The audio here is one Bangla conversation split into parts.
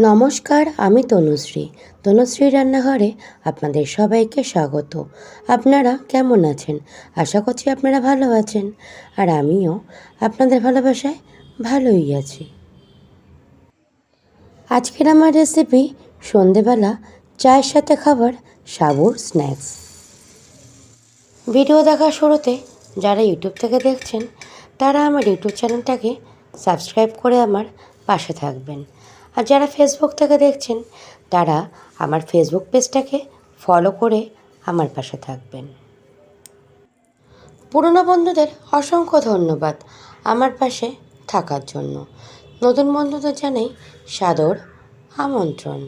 নমস্কার, আমি তনুশ্রী রান্নাঘরে আপনাদের সবাইকে স্বাগত। আপনারা কেমন আছেন? আশা করছি আপনারা ভালো আছেন, আর আমিও আপনাদের ভালোবাসায় ভালোই আছি। আজকের আমার রেসিপি সন্ধেবেলা চায়ের সাথে খাবার সাবুর স্ন্যাক্স। ভিডিও দেখার শুরুতে যারা ইউটিউব থেকে দেখছেন তারা আমার ইউটিউব চ্যানেলটাকে সাবস্ক্রাইব করে আমার পাশে থাকবেন, আর যারা ফেসবুক থেকে দেখছেন তারা আমার ফেসবুক পেজটাকে ফলো করে আমার পাশে থাকবেন। পুরনো বন্ধুদের অসংখ্য ধন্যবাদ আমার পাশে থাকার জন্য। নতুন বন্ধুদের জানাই সাদর আমন্ত্রণ।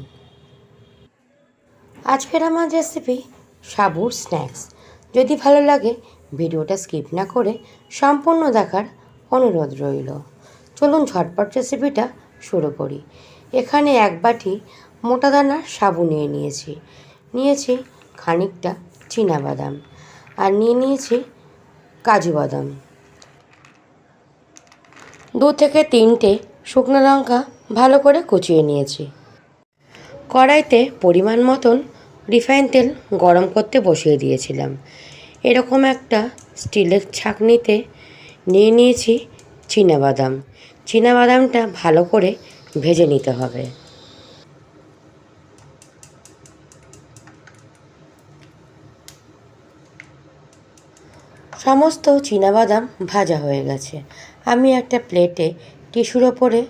আজকের আমার রেসিপি সাবুর স্ন্যাক্স। যদি ভালো লাগে ভিডিওটা স্কিপ না করে সম্পূর্ণ দেখার অনুরোধ রইল। চলুন ঝটপট রেসিপিটা শুরু করি। এখানে এক বাটি মোটা দানার সাবু নিয়েছি খানিকটা চীনাবাদাম, আর নিয়েছি কাজু বাদাম, 2 থেকে 3টে শুকনো লঙ্কা ভালো করে কুচিয়ে নিয়েছি। কড়াইতে পরিমাণ মতন রিফাইন তেল গরম করতে বসিয়ে দিয়েছিলাম। এরকম একটা স্টিলের ছাঁকনিতে নিয়েছি চীনাবাদামটা ভালো করে ভেজে নিতে হবে। সমস্ত চীনাবাদাম ভাজা হয়ে গেছে। আমি একটা প্লেটে টিস্যুর ওপরে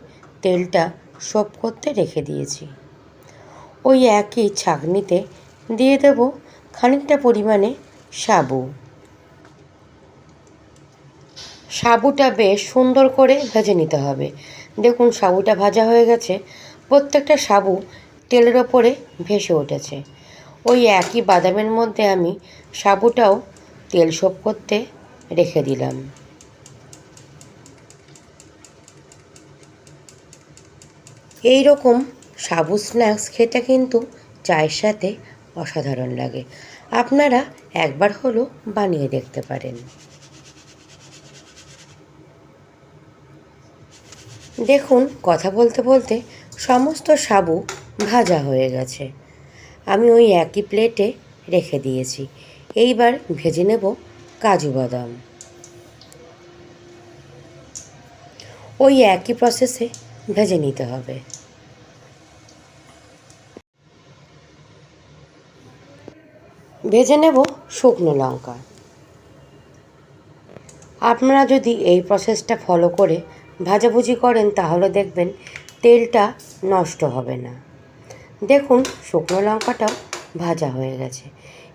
তেলটা সোপ করতে রেখে দিয়েছি। ওই একই ছাঁকনিতে দিয়ে দেব খানিকটা পরিমাণে সাবুটা বেশ সুন্দর করে ভেজে নিতে হবে। দেখুন সাবুটা ভাজা হয়ে গেছে, প্রত্যেকটা সাবু তেলের ওপরে ভেসে উঠেছে। ওই একই বাদামের মধ্যে আমি সাবুটাও তেল সোপ করতে রেখে দিলাম। এই রকম সাবু স্ন্যাক্স খেতে কিন্তু চায়ের সাথে অসাধারণ লাগে। আপনারা একবার হলেও বানিয়ে দেখতে পারেন। দেখুন কথা বলতে বলতে সমস্ত সাবু ভাজা হয়ে গেছে। আমি ওই একই প্লেটে রেখে দিয়েছি। এইবার ভেজে নেব কাজু বাদাম। ওই একই প্রসেসে ভেজে নিতে হবে। ভেজে নেব শুকনো লঙ্কা। আপনারা যদি এই প্রসেসটা ফলো করে ভাজাভুজি করেন তাহলে দেখবেন তেলটা নষ্ট হবে না। দেখুন শুকনো লঙ্কাটাও ভাজা হয়ে গেছে।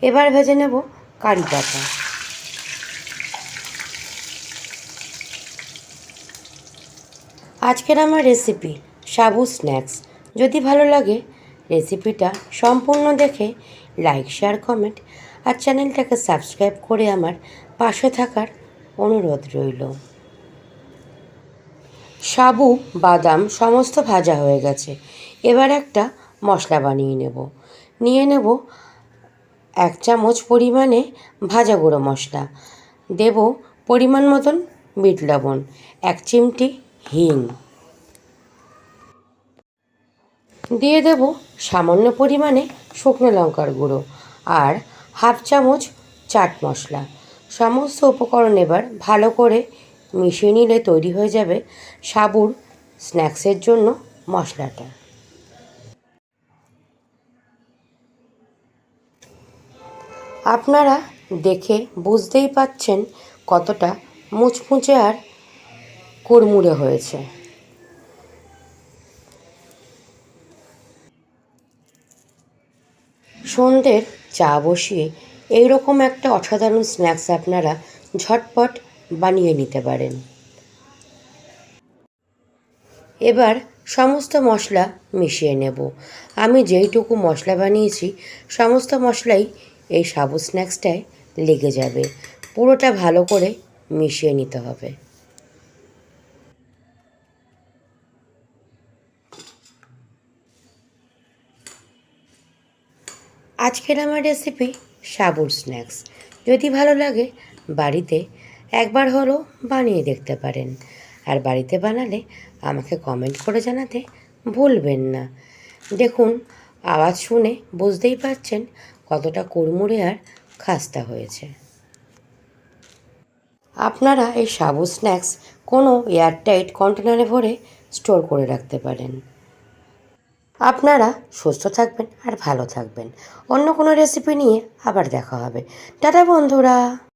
এবার ভেজে নেব কারি পাতা। আজকের আমার রেসিপি সাবু স্ন্যাক্স। যদি ভালো লাগে রেসিপিটা সম্পূর্ণ দেখে লাইক, শেয়ার, কমেন্ট আর চ্যানেলটাকে সাবস্ক্রাইব করে আমার পাশে থাকার অনুরোধ রইল। সাবু বাদাম সমস্ত ভাজা হয়ে গেছে। এবার একটা মশলা বানিয়ে নিয়ে নেব 1 চামচ পরিমাণে ভাজা গুঁড়ো মশলা, দেব পরিমাণ মতন বিট লবণ, 1 চিমটি হিং, দিয়ে দেব সামান্য পরিমাণে শুকনো লঙ্কার গুঁড়ো আর 1/2 চামচ চাট মশলা। সমস্ত উপকরণ এবার ভালো করে মিশিয়ে নিলে তৈরি হয়ে যাবে সাবুর স্ন্যাক্সের জন্য মশলাটা। আপনারা দেখে বুঝতেই পাচ্ছেন কতটা মুচমুচে আর কুড়মুড়ে হয়েছে। সন্ধ্যের চা বসিয়ে এইরকম একটা অসাধারণ স্ন্যাক্স আপনারা ঝটপট বানিয়ে নিতে পারেন। এবার সমস্ত মশলা মিশিয়ে নেব। আমি যেইটুকু মশলা বানিয়েছি সমস্ত মশলাই এই সাবু স্ন্যাক্সটায় লেগে যাবে। পুরোটা ভালো করে মিশিয়ে নিতে হবে। আজকের আমার রেসিপি সাবুর স্ন্যাক্স। যদি ভালো লাগে বাড়িতে একবার হলেও বানিয়ে দেখতে পারেন, আর বাড়িতে বানালে আমাকে কমেন্ট করে জানাতে ভুলবেন না। দেখুন, আওয়াজ শুনে বুঝতেই পারছেন কতটা কুড়মুড়ে আর খাস্তা হয়েছে। আপনারা এই সাবু স্ন্যাক্স কোনো এয়ারটাইট কন্টেনারে ভরে স্টোর করে রাখতে পারেন। আপনারা সুস্থ থাকবেন আর ভালো থাকবেন। অন্য কোনো রেসিপি নিয়ে আবার দেখা হবে। টাটা বন্ধুরা।